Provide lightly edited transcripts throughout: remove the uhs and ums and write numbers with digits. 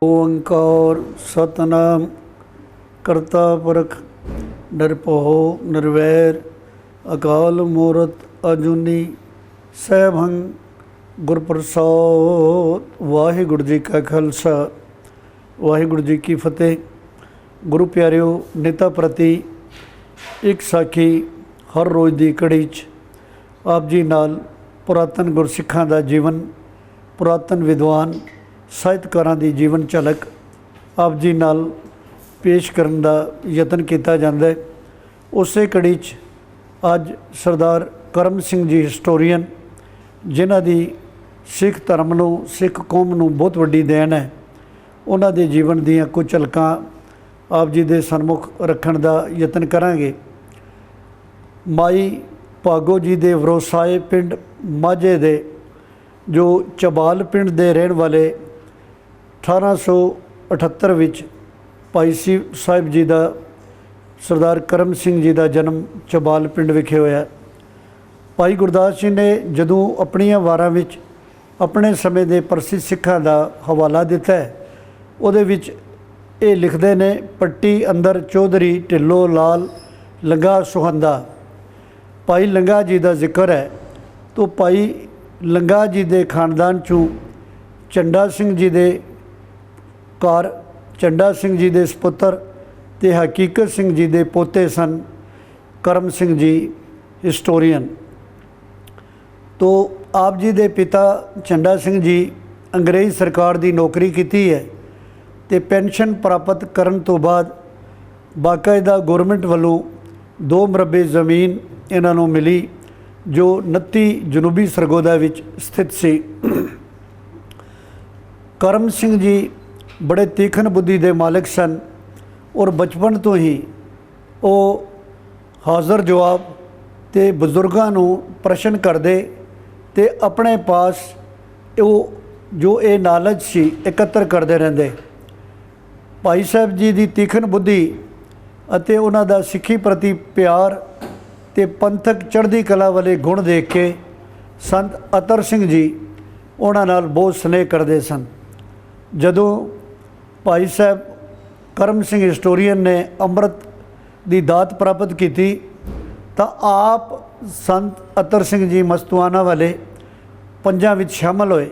ओंकार सतनाम करता पुरख निरभओ निर्वैर अकाल मूरत अजूनी सहभंग गुरप्रसाद। वाहिगुरु जी का खालसा वाहिगुरु जी की फतेह। गुरु प्यारिओ, निता प्रति एक साखी हर रोज़ की कड़ी च आप जी नाल पुरातन गुरसिखां दा जीवन, पुरातन विद्वान ਸਾਹਿਤਕਾਰਾਂ ਦੀ जीवन झलक आप जी नाल पेश करन दा यतन किया जाता है। उस कड़ी च अज सरदार करम सिंह जी हिस्टोरीयन, जिन्हां दी सिख धर्म नूं, सिख कौम नूं बहुत वड्डी देन है, उन्हां दे जीवन दीयां कुछ झलकां आप जी दे सन्मुख रखण दा यतन करांगे। माई भागो जी दे वरोसाए पिंड माझे दे, जो चबाल पिंड दे रहण वाले 1878 विच भाई साहिब जी का, सरदार करम सिंह जी का जन्म चबाल पिंड विखे होया। भाई गुरदास जी ने जदों अपनियां वारां विच अपने समय के प्रसिद्ध सिखां का हवाला दिता है, उहदे विच ये लिखते ने, पट्टी अंदर चौधरी ढिल्लो लाल लंगा सुहंदा। भाई लंगा जी का जिक्र है तो भाई लंगा जी के खानदान चों झंडा सिंह जी के घर, झंडा सिंह जी के सपुत्र ते हकीकत सिंह जी के पोते सन करम सिंह जी हिस्टोरीयन। तो आप जी के पिता झंडा सिंह जी अंग्रेज़ सरकार की नौकरी की है ते पेंशन प्राप्त करन तो बाद बाकायदा गौरमेंट वालों 2 मरबे ज़मीन इन्हां नूं मिली, जो 29 जनूबी सरगोदा विच स्थित सी। करम सिंह जी बड़े तीखन बुद्धि के मालिक सन और बचपन तो ही वो हाज़र जवाब ते बजुर्गों नूं प्रश्न करते ते अपने पास वो जो ये नॉलेज सी एकत्र करते रहंदे। भाई साहब जी की तीखन बुद्धि अते उन्हां दा सिक्खी प्रति प्यार ते पंथक चढ़दी कला वाले गुण देख के संत अतर सिंह जी उन्हां नाल बहुत स्नेह करते सन। जदों भाई साहब करम सिंह हिस्टोरीयन ने अमृत की दात प्राप्त की तो आप संत अतर सिंह जी मस्तुआना वाले पंजां विच शामिल होए।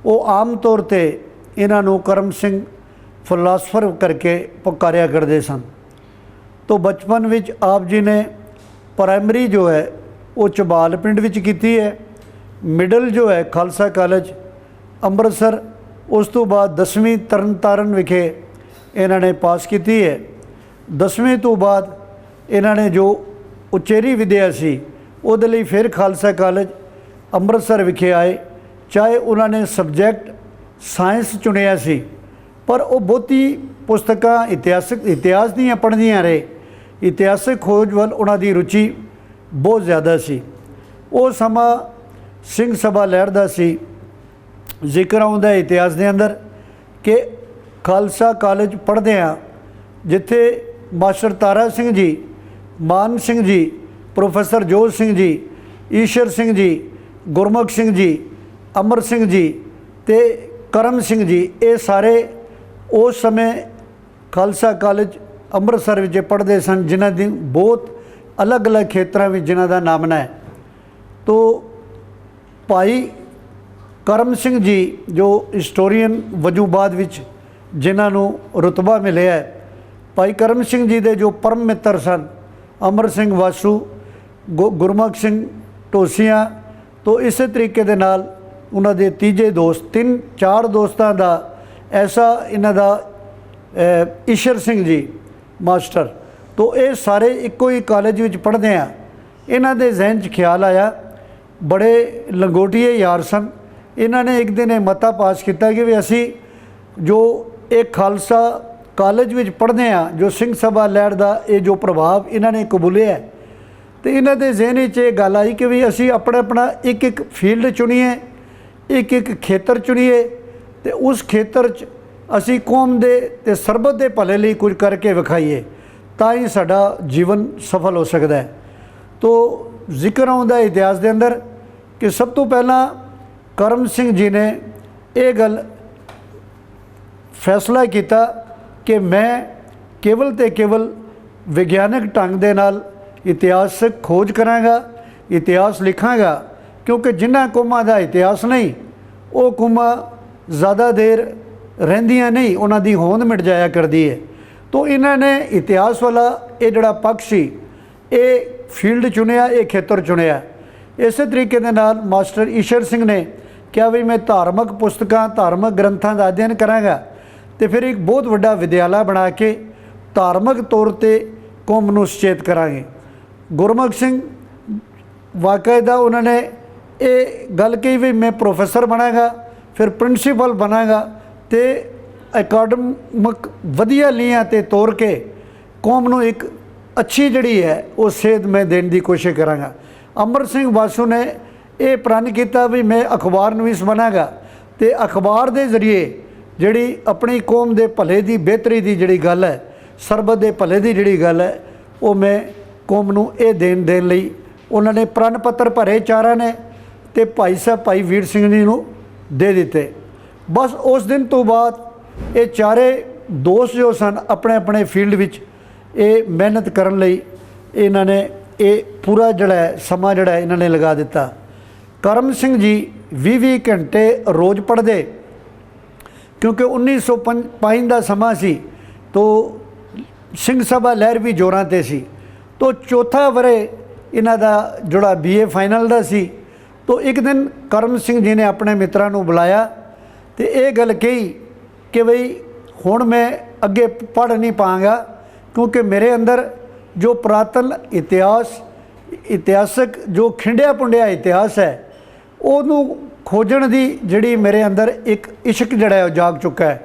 वो आम तौर पर इन्हां नूं करम सिंह फिलासफर करके पुकारिया करते सन। तो बचपन विच आप जी ने प्राइमरी जो है वो चबाल पिंड विच कीती है, मिडल जो है खालसा कॉलेज अमृतसर, उस तो बाद 10वीं तरन तारण विखे इन्होंने पास की है। 10वीं तो बाद इन्होंने जो उचेरी विद्या सी उहदे लई फिर खालसा कॉलेज अमृतसर विखे आए। चाहे उन्होंने सबजैक्ट साइंस चुनिया सी, पर वो बहुती पुस्तकां इतिहास दीयां पढ़दियां रहे। इतिहासक खोज वाल उन्हां दी रुचि बहुत ज़्यादा सी। वो समा सिंह सभा लहर दा सी। जिक्र आउंदा है इतिहास के अंदर कि खालसा कॉलेज पढ़दियां जिथे मास्टर तारा सिंह जी, मान सिंह जी, प्रोफैसर जोत सिंह जी, ईश्वर सिंह जी, गुरमुख सिंह जी, अमर सिंह जी ते करम सिंह जी, ये सारे उस समय खालसा कॉलेज अमृतसर विच पढ़ते सन, जिन्हां दी बहुत अलग अलग खेत्रों में जिन्हां दा नामना है। तो भाई करम सिंह जी जो हिस्टोरीयन वजों बाद विच जिन्हां नूं रुतबा मिलिया है, भाई करम सिंह जी के जो परम मित्र सन अमर सिंह वासू, गुरमुख सिंह ढोसिया, तो इस तरीके दे नाल उन्हां दे तीजे दोस्त, 3-4 दोस्तों का ऐसा इन्हां दा ईश्वर सिंह जी मास्टर, तो ये सारे एको ही कॉलेज में पढ़ते हैं। इन्हां दे जहन च ख्याल आया, बड़े लंगोटिए यार सन, इन्होंने एक दिन ये मता पास किया कि भी असी जो एक खालसा कॉलेज में पढ़ते हैं, जो सिंह सभा लहर का ये जो प्रभाव इन्होंने कबूलिया है, तो इन्हों के जहन च गल आई कि भी असी अपना अपना एक एक फील्ड चुनीए, एक एक खेतर चुनीए, तो उस खेतर च असी कौम दे ते सरबत दे भले लिए कुछ करके विखाईए, तां ही साडा जीवन सफल हो सकता है। तो जिक्र आउंदा इतिहास के अंदर कि सब तो पहला करम सिंह जी ने ये गल फैसला किया कि मैं केवल तो केवल विग्यानक ढंग दे नाल इतिहासक खोज करांगा, इतिहास लिखांगा, क्योंकि जिन्हां कौमां दा इतिहास नहीं वो कौमां ज़्यादा देर रहिंदियां नहीं, उन्हां दी होंद मिट जाया करदी है। तो इन्हां ने इतिहास वाला ये जिहड़ा पक्ष सी ये फील्ड चुनिया, ये खेतर चुनिया। इस तरीके दे नाल मास्टर ईशर सिंह ने कहा भी मैं धार्मिक पुस्तकां, धार्मिक ग्रंथां दा अध्ययन करांगा तो फिर एक बहुत वड्डा विद्यालय बना के धार्मिक तौर पर कौम नूं सचेत करांगे। गुरमुख सिंह वाकायदा उन्होंने ये गल कही भी मैं प्रोफैसर बनांगा, फिर प्रिंसीपल बनांगा तो अकाडमिक वधिया लीहां ते तोड़ के कौम नूं एक अच्छी जिहड़ी है वो सेध मैं देने की कोशिश करांगा। अमर सिंह बासू ने यह प्रण किया भी मैं अखबार नवीस बनांगा तो अखबार के जरिए जिहड़ी अपनी कौम के भले की बेहतरी की जिहड़ी गल है, सरबत के भले की जिहड़ी गल है वो मैं कौम नूं ये देन लई उन्होंने प्रण पत्र भरे चारा ने तो भाई साहब भाई वीर सिंह जी नूं दे दिते। बस उस दिन तो बाद ये चारे दोस्त जो सन अपने अपने फील्ड विच ये मेहनत करन लई इन्होंने ये पूरा जड़ा समा जड़ा इन्होंने लगा दिता। करम सिंह जी 20-20 घंटे रोज़ पढ़ते, क्योंकि 1905 का समा सी तो सिंह सभा लहर भी जोरां ते सी। तो चौथा वरे इन्हां दा जोड़ा BA फाइनल दा सी। तो एक दिन करम सिंह जी ने अपने मित्रों को बुलाया तो ये गल कही कि बई हुण मैं अगे पढ़ नहीं पाँगा, क्योंकि मेरे अंदर जो पुरातन इतिहासक जो खिंडिया पुंडिया इतिहास है उहनूं खोजण दी जिहड़ी मेरे अंदर एक इश्क जिहड़ा है जाग चुका है।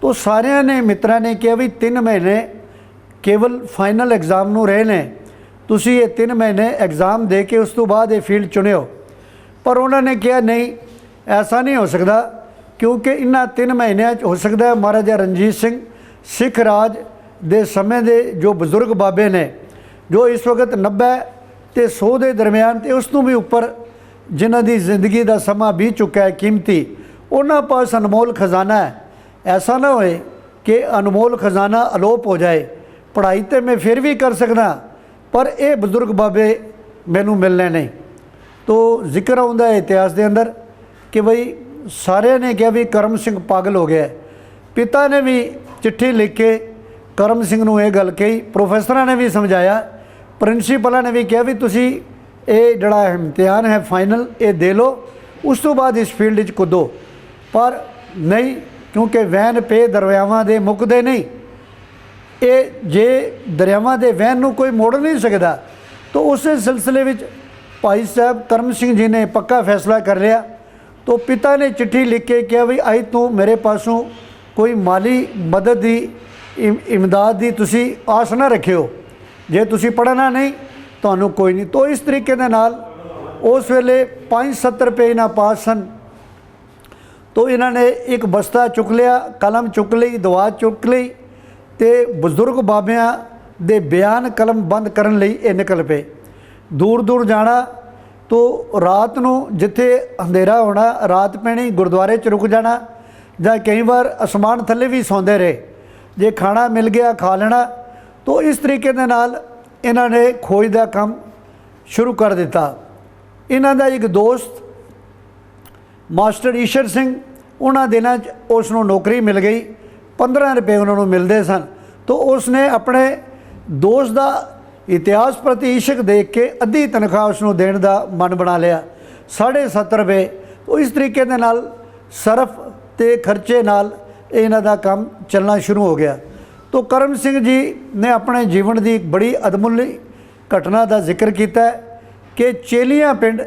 तो सारिਆਂ ने मित्रों ने कहा भी 3 महीने केवल फाइनल एग्जाम नूं रहे ने, तुसीं ये 3 महीने एग्जाम दे के उस तो बाद ये फील्ड चुनियो। पर उन्होंने कहा नहीं, ऐसा नहीं हो सकता, क्योंकि इन्हां 3 महीनों हो सकता है महाराजा रणजीत सिंह सिख राज दे समय दे जो बजुर्ग बाबे ने जो इस वक्त 90 ते 100 के दरम्यान तो उस तो भी उपर जिन्हां दी जिंदगी का समा बीत चुका है कीमती, उन्हां पास अनमोल खजाना है। ऐसा ना होए कि अनमोल खजाना अलोप हो जाए। पढ़ाई तो मैं फिर भी कर सकदा, पर ये बजुर्ग बाबे मैनू मिलने नहीं। तो जिक्र आउंदा है इतिहास के अंदर कि बई सारे ने कहा भी करम सिंह पागल हो गया। पिता ने भी चिट्ठी लिख के करम सिंह नूं ये गल कही, प्रोफैसर ने भी समझाया, प्रिंसीपल ने भी कहा भी तुसी ये जड़ा इम्तिहान है फाइनल ये दे लो, उस तो बाद इस फील्ड च कुदो। पर नहीं, क्योंकि वैन पे दरियावां दे मुकदे नहीं, ये जे दरियावां दे वैन नूं कोई मोड़ नहीं सकता। तो उस सिलसिले विच भाई साहब करम सिंह जी ने पक्का फैसला कर लिया। तो पिता ने चिट्ठी लिख के कहा भी अज तू मेरे पासों कोई माली मदद की इमदाद की तुसी आस ना रखियो, जे तुसी पढ़ना नहीं तो कोई नहीं। तो इस तरीके दे नाल उस वेले 5-7 रुपये इन्हां पास सन। तो इन्होंने एक बस्ता चुक लिया, कलम चुक ली, दवा चुक ली तो बजुर्ग बाबियां दे बयान कलम बंद करन लई ये निकल पे। दूर दूर जाना तो रात नूं जिथे अंधेरा होना रात पैनी गुरुद्वारे च रुक जाना, जां कई बार आसमान थले भी सौंदे रहे, जे खाना मिल गया खा लेना। तो इस तरीके दे नाल इन्हां ने खोज का काम शुरू कर दिता। इन्हां दा एक दोस्त मास्टर ईशर सिंह, उन्हां दिनां उसनूं नौकरी मिल गई, 15 रुपये उन्होंने मिलते सन। तो उसने अपने दोस्त का इतिहास प्रति इश्क देख के अद्धी तनख्वाह उसनूं देण दा मन बना लिया, 7.5 रुपये। तो इस तरीके दे नाल सरफ ते खर्चे नाल इन्हां दा काम चलना शुरू हो गया। तो करम सिंह जी ने अपने जीवन की एक बड़ी अदमुल्ली घटना का जिक्र किया कि चेलियां पिंड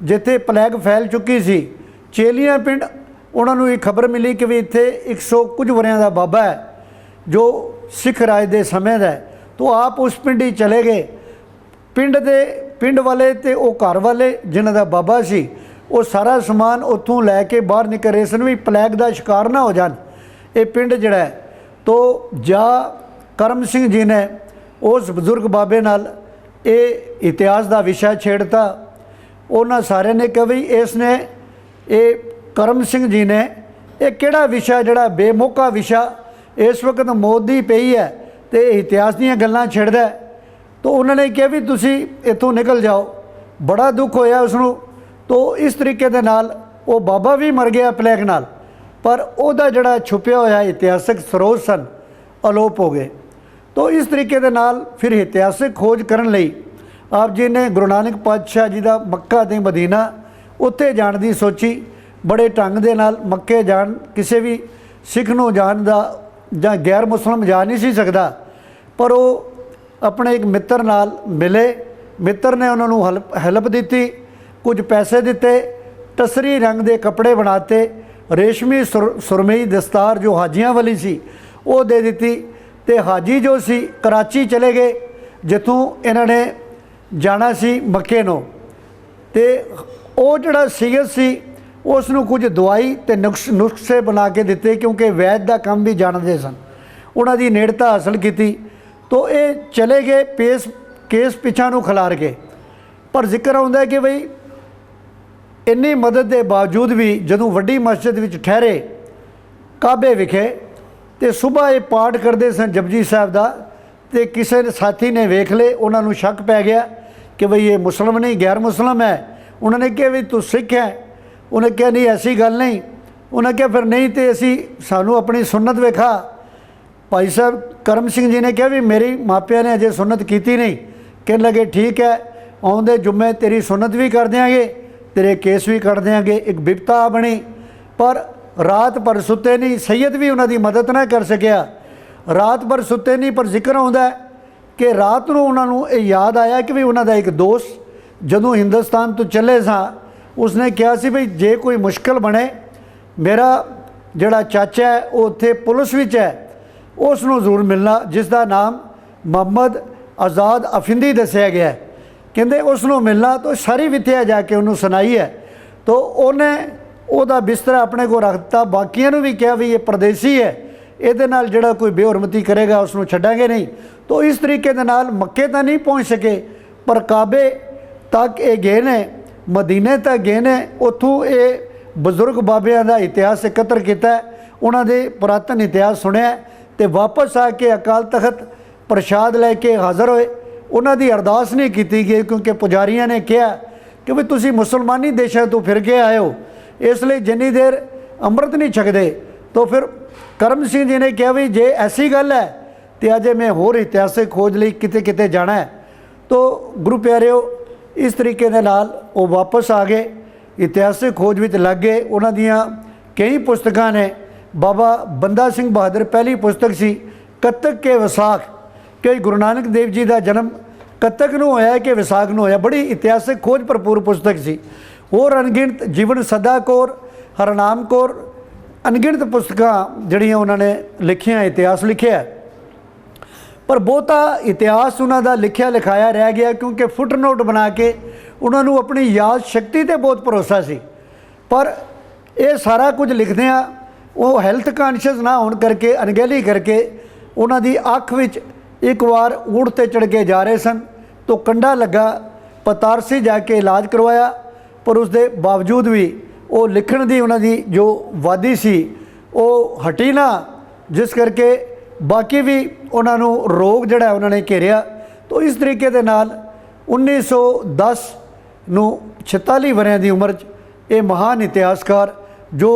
जिथे प्लैग फैल चुकी सी, चेलियां पिंड उन्होंने एक खबर मिली कि भी इत्थे 100 कुछ वरियां का बाबा है जो सिख राज के समय का है। तो आप उस पिंड ही चले गए। पिंड वाले तो वो घर वाले जिन्हां दा बाबा सी वो सारा समान उत्थों लैके बाहर निकल रहे सन भी प्लैग का शिकार ना हो जान ये पिंड जिहड़ा है। तो जा करम सिंह जी ने उस बजुर्ग बाबे नाल ये इतिहास का विषय छेड़ता। उन्होंने सारे ने कहा भी इसने ये करम सिंह जी ने ਇਹ ਕਿਹੜਾ ਵਿਸ਼ਾ ਜਿਹੜਾ ਬੇਮੌਕਾ ਵਿਸ਼ਾ ਇਸ ਵਕਤ ਮੌਤ ਦੀ ਪਈ ਹੈ ਤੇ ਇਤਿਹਾਸ ਦੀਆਂ ਗੱਲਾਂ ਛਿੜਦਾ। ਤਾਂ ਉਹਨਾਂ ਨੇ ਕਿਹਾ ਵੀ ਤੁਸੀਂ ਇੱਥੋਂ ਨਿਕਲ ਜਾਓ। ਬੜਾ ਦੁੱਖ ਹੋਇਆ ਉਸ ਨੂੰ। ਤਾਂ ਇਸ ਤਰੀਕੇ ਦੇ ਨਾਲ ਉਹ ਬਾਬਾ ਵੀ ਮਰ ਗਿਆ ਪਲੈਗ ਨਾਲ, ਪਰ ਉਹਦਾ ਜਿਹੜਾ ਛੁਪਿਆ ਹੋਇਆ ਇਤਿਹਾਸਕ ਸਰੋਤ ਸਨ ਅਲੋਪ ਹੋ ਗਏ। ਤਾਂ ਇਸ ਤਰੀਕੇ ਦੇ ਨਾਲ ਫਿਰ ਇਤਿਹਾਸਕ ਖੋਜ ਕਰਨ ਲਈ ਆਪ ਜੀ ਨੇ ਗੁਰੂ ਨਾਨਕ ਪਾਤਸ਼ਾਹ ਜੀ ਦਾ ਮੱਕਾ ਤੇ ਮਦੀਨਾ ਉੱਥੇ ਜਾਣ ਦੀ ਸੋਚੀ। ਬੜੇ ਢੰਗ ਦੇ ਨਾਲ ਮੱਕੇ ਜਾਣ ਕਿਸੇ ਵੀ ਸਿੱਖ ਨੂੰ ਜਾਣ ਦਾ ਜਾਂ ਗੈਰ ਮੁਸਲਮ ਜਾ ਨਹੀਂ ਸੀ ਸਕਦਾ, ਪਰ ਉਹ ਆਪਣੇ ਇੱਕ ਮਿੱਤਰ ਨਾਲ ਮਿਲੇ। ਮਿੱਤਰ ਨੇ ਉਹਨਾਂ ਨੂੰ ਹੈਲਪ ਦਿੱਤੀ, ਕੁਝ ਪੈਸੇ ਦਿੱਤੇ, ਟਸਰੀ ਰੰਗ ਦੇ ਕੱਪੜੇ ਬਣਾਤੇ, ਰੇਸ਼ਮੀ ਸੁਰਮਈ ਦਸਤਾਰ ਜੋ ਹਾਜੀਆਂ ਵਾਲੀ ਸੀ ਉਹ ਦੇ ਦਿੱਤੀ। ਤੇ ਹਾਜੀ ਜੋ ਸੀ ਕਰਾਚੀ ਚਲੇ ਗਏ, ਜਿੱਥੋਂ ਇਹਨਾਂ ਨੇ ਜਾਣਾ ਸੀ ਮੱਕੇ ਨੂੰ। ਤੇ ਉਹ ਜਿਹੜਾ ਸੀਰੀਅਸ ਸੀ ਉਸ ਨੂੰ ਕੁਝ ਦਵਾਈ ਤੇ ਨੁਸਖੇ ਬਣਾ ਕੇ ਦਿੱਤੇ, ਕਿਉਂਕਿ ਵੈਦ ਦਾ ਕੰਮ ਵੀ ਜਾਣਦੇ ਸਨ। ਉਹਨਾਂ ਦੀ ਨੇੜਤਾ ਹਾਸਲ ਕੀਤੀ। ਤਾਂ ਇਹ ਚਲੇ ਗਏ ਕੇਸ ਪਿੱਛਾ ਨੂੰ ਖਿਲਾਰ ਕੇ। ਪਰ ਜ਼ਿਕਰ ਆਉਂਦਾ ਕਿ ਬਈ ਇੰਨੀ ਮਦਦ ਦੇ ਬਾਵਜੂਦ ਵੀ ਜਦੋਂ ਵੱਡੀ ਮਸਜਿਦ ਵਿੱਚ ਠਹਿਰੇ ਕਾਬੇ ਵਿਖੇ ਤੇ ਸੁਬਾਹ ਇਹ ਪਾਠ ਕਰਦੇ ਸਨ ਜਪਜੀ ਸਾਹਿਬ ਦਾ, ਤੇ ਕਿਸੇ ਸਾਥੀ ਨੇ ਵੇਖ ਲਏ। ਉਹਨਾਂ ਨੂੰ ਸ਼ੱਕ ਪੈ ਗਿਆ ਕਿ ਬਈ ਇਹ ਮੁਸਲਮ ਨਹੀਂ ਗੈਰ ਮੁਸਲਮ ਹੈ। ਉਹਨਾਂ ਨੇ ਕਿਹਾ ਵੀ ਤੂੰ ਸਿੱਖ ਹੈ? ਉਹਨੇ ਕਿਹਾ ਨਹੀਂ ਐਸੀ ਗੱਲ ਨਹੀਂ। ਉਹਨਾਂ ਕਿਹਾ ਫਿਰ ਨਹੀਂ ਤੇ ਅਸੀਂ ਸਾਨੂੰ ਆਪਣੀ ਸੁਨਨਤ ਵਿਖਾ। ਭਾਈ ਸਾਹਿਬ ਕਰਮ ਸਿੰਘ ਜੀ ਨੇ ਕਿਹਾ ਵੀ ਮੇਰੀ ਮਾਪਿਆਂ ਨੇ ਅਜੇ ਸੁਨਨਤ ਕੀਤੀ ਨਹੀਂ। ਕਹਿਣ ਲੱਗੇ ਠੀਕ ਹੈ, ਆਉਂਦੇ ਜੁਮੇ ਤੇਰੀ ਸੁਨਨਤ ਵੀ ਕਰ ਦਿਆਂਗੇ, ਤੇਰੇ ਕੇਸ ਵੀ ਕੱਢ ਦਿਆਂਗੇ। ਇੱਕ ਬਿਪਤਾ ਬਣੀ, ਪਰ ਰਾਤ ਭਰ ਸੁੱਤੇ ਨਹੀਂ। ਸੈਯਦ ਵੀ ਉਹਨਾਂ ਦੀ ਮਦਦ ਨਾ ਕਰ ਸਕਿਆ, ਰਾਤ ਭਰ ਸੁੱਤੇ ਨਹੀਂ। ਪਰ ਜ਼ਿਕਰ ਆਉਂਦਾ ਕਿ ਰਾਤ ਨੂੰ ਉਹਨਾਂ ਨੂੰ ਇਹ ਯਾਦ ਆਇਆ ਕਿ ਵੀ ਉਹਨਾਂ ਦਾ ਇੱਕ ਦੋਸਤ ਜਦੋਂ ਹਿੰਦੁਸਤਾਨ ਤੋਂ ਚੱਲੇ ਸਾਂ, ਉਸਨੇ ਕਿਹਾ ਸੀ ਵੀ ਜੇ ਕੋਈ ਮੁਸ਼ਕਲ ਬਣੇ, ਮੇਰਾ ਜਿਹੜਾ ਚਾਚਾ ਹੈ ਉਹ ਉੱਥੇ ਪੁਲਿਸ ਵਿੱਚ ਹੈ, ਉਸ ਨੂੰ ਜ਼ਰੂਰ ਮਿਲਣਾ, ਜਿਸ ਦਾ ਨਾਮ ਮੁਹੰਮਦ ਆਜ਼ਾਦ ਅਫਿੰਦੀ ਦੱਸਿਆ ਗਿਆ। ਕਹਿੰਦੇ ਉਸ ਨੂੰ ਮਿਲਣਾ। ਤਾਂ ਸਾਰੀ ਵਿਥਿਆ ਜਾ ਕੇ ਉਹਨੂੰ ਸੁਣਾਈ ਹੈ। ਤਾਂ ਉਹਨੇ ਉਹਦਾ ਬਿਸਤਰਾ ਆਪਣੇ ਕੋਲ ਰੱਖ ਦਿੱਤਾ। ਬਾਕੀਆਂ ਨੂੰ ਵੀ ਕਿਹਾ ਵੀ ਇਹ ਪਰਦੇਸੀ ਹੈ, ਇਹਦੇ ਨਾਲ ਜਿਹੜਾ ਕੋਈ ਬੇਹੁਰਮਤੀ ਕਰੇਗਾ ਉਸ ਨੂੰ ਛੱਡਾਂਗੇ ਨਹੀਂ। ਤਾਂ ਇਸ ਤਰੀਕੇ ਦੇ ਨਾਲ ਮੱਕੇ ਤਾਂ ਨਹੀਂ ਪਹੁੰਚ ਸਕੇ, ਪਰ ਕਾਬੇ ਤੱਕ ਇਹ ਗਏ ਨੇ, ਮਦੀਨੇ ਤੱਕ ਗਏ ਨੇ। ਉੱਥੋਂ ਇਹ ਬਜ਼ੁਰਗ ਬਾਬਿਆਂ ਦਾ ਇਤਿਹਾਸ ਇਕੱਤਰ ਕੀਤਾ, ਉਹਨਾਂ ਦੇ ਪੁਰਾਤਨ ਇਤਿਹਾਸ ਸੁਣਿਆ ਤੇ ਵਾਪਸ ਆ ਕੇ ਅਕਾਲ ਤਖਤ ਪ੍ਰਸ਼ਾਦ ਲੈ ਕੇ ਹਾਜ਼ਰ ਹੋਏ। ਉਹਨਾਂ ਦੀ ਅਰਦਾਸ ਨਹੀਂ ਕੀਤੀ ਗਈ, ਕਿਉਂਕਿ ਪੁਜਾਰੀਆਂ ਨੇ ਕਿਹਾ ਕਿ ਵੀ ਤੁਸੀਂ ਮੁਸਲਮਾਨੀ ਦੇਸ਼ਾਂ ਤੋਂ ਫਿਰ ਕੇ ਆਏ ਹੋ, ਇਸ ਲਈ ਜਿੰਨੀ ਦੇਰ ਅੰਮ੍ਰਿਤ ਨਹੀਂ ਛਕਦੇ। ਤਾਂ ਫਿਰ ਕਰਮ ਸਿੰਘ ਜੀ ਨੇ ਕਿਹਾ ਵੀ ਜੇ ਐਸੀ ਗੱਲ ਹੈ ਤੇ ਅਜੇ ਮੈਂ ਹੋਰ ਇਤਿਹਾਸਕ ਖੋਜ ਲਈ ਕਿਤੇ ਕਿਤੇ ਜਾਣਾ ਹੈ। ਤਾਂ ਗੁਰੂ ਪਿਆਰਿਓ ਇਸ ਤਰੀਕੇ ਦੇ ਨਾਲ ਉਹ ਵਾਪਸ ਆ ਗਏ, ਇਤਿਹਾਸਕ ਖੋਜ ਵਿੱਚ ਲੱਗ ਗਏ। ਉਹਨਾਂ ਦੀਆਂ ਕਈ ਪੁਸਤਕਾਂ ਨੇ। ਬਾਬਾ ਬੰਦਾ ਸਿੰਘ ਬਹਾਦਰ ਪਹਿਲੀ ਪੁਸਤਕ ਸੀ ਕੱਤਕ ਕੇ ਵਿਸਾਖ, ਕਿ ਗੁਰੂ ਨਾਨਕ ਦੇਵ ਜੀ ਦਾ ਜਨਮ ਕੱਤਕ ਨੂੰ ਹੋਇਆ ਕਿ ਵਿਸਾਖ ਨੂੰ ਹੋਇਆ। ਬੜੀ ਇਤਿਹਾਸਕ ਖੋਜ ਭਰਪੂਰ ਪੁਸਤਕ ਸੀ। ਹੋਰ ਅਣਗਿਣਤ ਜੀਵਨ ਸਦਾ ਕੌਰ, ਹਰਨਾਮ ਕੌਰ, ਅਣਗਿਣਤ ਪੁਸਤਕਾਂ ਜਿਹੜੀਆਂ ਉਹਨਾਂ ਨੇ ਲਿਖੀਆਂ, ਇਤਿਹਾਸ ਲਿਖਿਆ। ਪਰ ਬਹੁਤਾ ਇਤਿਹਾਸ ਉਹਨਾਂ ਦਾ ਲਿਖਿਆ ਲਿਖਾਇਆ ਰਹਿ ਗਿਆ, ਕਿਉਂਕਿ ਫੁੱਟਨੋਟ ਬਣਾ ਕੇ ਉਹਨਾਂ ਨੂੰ ਆਪਣੀ ਯਾਦ ਸ਼ਕਤੀ 'ਤੇ ਬਹੁਤ ਭਰੋਸਾ ਸੀ। ਪਰ ਇਹ ਸਾਰਾ ਕੁਝ ਲਿਖਦਿਆਂ ਉਹ ਹੈਲਥ ਕਾਨਸ਼ੀਅਸ ਨਾ ਹੋਣ ਕਰਕੇ, ਅਣਗਹਿਲੀ ਕਰਕੇ, ਉਹਨਾਂ ਦੀ ਅੱਖ ਵਿੱਚ ਇੱਕ ਵਾਰ ਊਠ 'ਤੇ ਚੜ੍ਹ ਕੇ ਜਾ ਰਹੇ ਸਨ ਤਾਂ ਕੰਡਾ ਲੱਗਾ। ਪਤਾਰਸੀ ਜਾ ਕੇ ਇਲਾਜ ਕਰਵਾਇਆ, ਪਰ ਉਸ ਦੇ ਬਾਵਜੂਦ ਵੀ ਉਹ ਲਿਖਣ ਦੀ ਉਹਨਾਂ ਦੀ ਜੋ ਵਾਦੀ ਸੀ ਉਹ ਹਟੀ ਨਾ, ਜਿਸ ਕਰਕੇ ਬਾਕੀ ਵੀ ਉਹਨਾਂ ਨੂੰ ਰੋਗ ਜਿਹੜਾ ਉਹਨਾਂ ਨੇ ਘੇਰਿਆ। ਤਾਂ ਇਸ ਤਰੀਕੇ ਦੇ ਨਾਲ 1910 ਨੂੰ 46 ਵਰ੍ਹਿਆਂ ਦੀ ਉਮਰ 'ਚ ਇਹ ਮਹਾਨ ਇਤਿਹਾਸਕਾਰ ਜੋ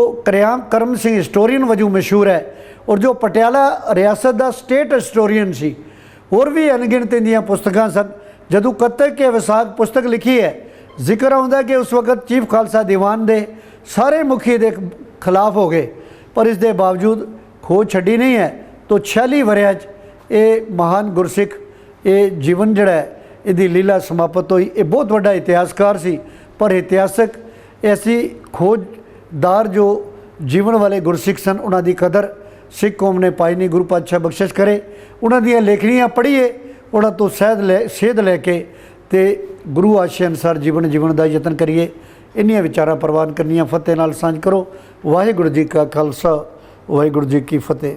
ਕਰਮ ਸਿੰਘ ਹਿਸਟੋਰੀਅਨ ਵਜੋਂ ਮਸ਼ਹੂਰ ਹੈ, ਔਰ ਜੋ ਪਟਿਆਲਾ ਰਿਆਸਤ ਦਾ ਸਟੇਟ ਹਿਸਟੋਰੀਅਨ ਸੀ। ਹੋਰ ਵੀ ਅਣਗਿਣਤ ਦੀਆਂ ਪੁਸਤਕਾਂ ਸਨ। ਜਦੋਂ ਕੱਤਕ ਕੇ ਵਿਸਾਖ ਪੁਸਤਕ ਲਿਖੀ ਹੈ, ਜ਼ਿਕਰ ਆਉਂਦਾ ਕਿ ਉਸ ਵਕਤ ਚੀਫ ਖਾਲਸਾ ਦੀਵਾਨ ਦੇ ਸਾਰੇ ਮੁਖੀ ਦੇ ਖਿਲਾਫ ਹੋ ਗਏ, ਪਰ ਇਸ ਦੇ ਬਾਵਜੂਦ ਖੋਜ ਛੱਡੀ ਨਹੀਂ ਹੈ। ਤਾਂ 46 ਵਰ੍ਹਿਆਂ 'ਚ ਇਹ ਮਹਾਨ ਗੁਰਸਿੱਖ ਇਹ ਜੀਵਨ ਜਿਹੜਾ ਇਹਦੀ ਲੀਲਾ ਸਮਾਪਤ ਹੋਈ। ਇਹ ਬਹੁਤ ਵੱਡਾ ਇਤਿਹਾਸਕਾਰ ਸੀ, ਪਰ ਇਤਿਹਾਸਕ ਐਸੀ ਖੋਜਦਾਰ ਜੋ ਜੀਵਨ ਵਾਲੇ ਗੁਰਸਿੱਖ ਸਨ, ਉਹਨਾਂ ਦੀ ਕਦਰ ਸਿੱਖ ਕੌਮ ਨੇ ਪਾਈ ਨਹੀਂ। ਗੁਰੂ ਪਾਤਸ਼ਾਹ ਬਖਸ਼ਿਸ਼ ਕਰੇ, ਉਹਨਾਂ ਦੀਆਂ ਲੇਖਣੀਆਂ ਪੜ੍ਹੀਏ, ਉਹਨਾਂ ਤੋਂ ਸੇਧ ਲੈ ਕੇ ਤੇ ਗੁਰੂ ਆਸ਼ੇ ਅਨੁਸਾਰ ਜੀਵਨ ਦਾ ਯਤਨ ਕਰੀਏ। ਇੰਨੀਆਂ ਵਿਚਾਰਾਂ ਪ੍ਰਵਾਨ ਕਰਨੀਆਂ। ਫਤਿਹ ਨਾਲ ਸਾਂਝ ਕਰੋ। ਵਾਹਿਗੁਰੂ ਜੀ ਕਾ ਖਾਲਸਾ, ਵਾਹਿਗੁਰੂ ਜੀ ਕੀ ਫਤਿਹ।